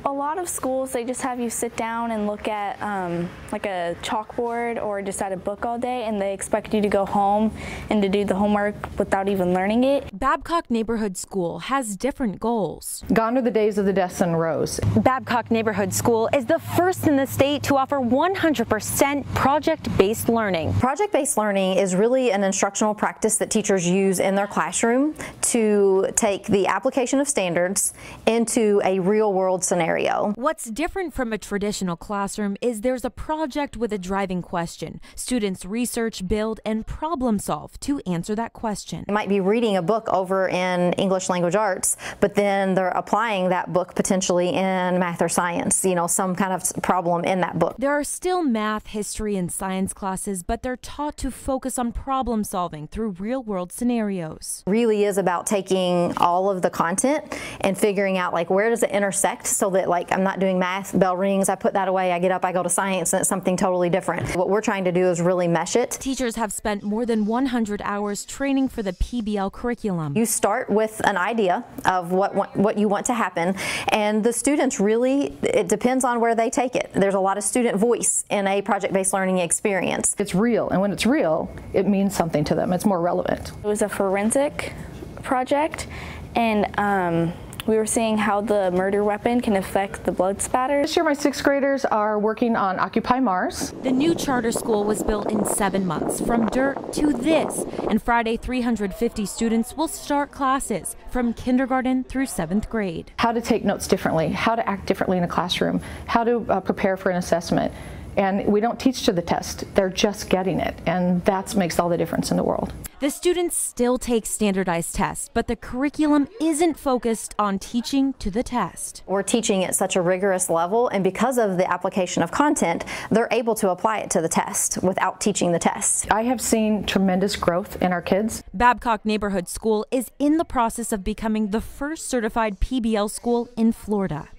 A lot of schools, they just have you sit down and look at like a chalkboard or just at a book all day, and they expect you to go home and to do the homework without even learning it. Babcock Neighborhood School has different goals. Gone are the days of the desks and rows. Babcock Neighborhood School is the first in the state to offer 100% project-based learning. Project-based learning is really an instructional practice that teachers use in their classroom to take the application of standards into a real-world scenario. What's different from a traditional classroom is there's a project with a driving question. Students research, build, and problem solve to answer that question. They might be reading a book over in English language arts, but then they're applying that book potentially in math or science, some kind of problem in that book. There are still math, history, and science classes, but they're taught to focus on problem solving through real-world scenarios. It really is about taking all of the content and figuring out where does it intersect, so that I'm not doing math, bell rings, I put that away, I get up, I go to science, and it's something totally different. What we're trying to do is really mesh it. Teachers have spent more than 100 hours training for the PBL curriculum. You start with an idea of what you want to happen, and the students really, it depends on where they take it. There's a lot of student voice in a project-based learning experience. It's real, and when it's real, it means something to them. It's more relevant. It was a forensic project, and we were seeing how the murder weapon can affect the blood spatter. This year my 6th graders are working on Occupy Mars. The new charter school was built in 7 months, from dirt to this. And Friday, 350 students will start classes from kindergarten through 7th grade. How to take notes differently, how to act differently in a classroom, how to prepare for an assessment. And we don't teach to the test, they're just getting it, and that makes all the difference in the world. The students still take standardized tests, but the curriculum isn't focused on teaching to the test. We're teaching at such a rigorous level, and because of the application of content, they're able to apply it to the test without teaching the test. I have seen tremendous growth in our kids. Babcock Neighborhood School is in the process of becoming the first certified PBL school in Florida.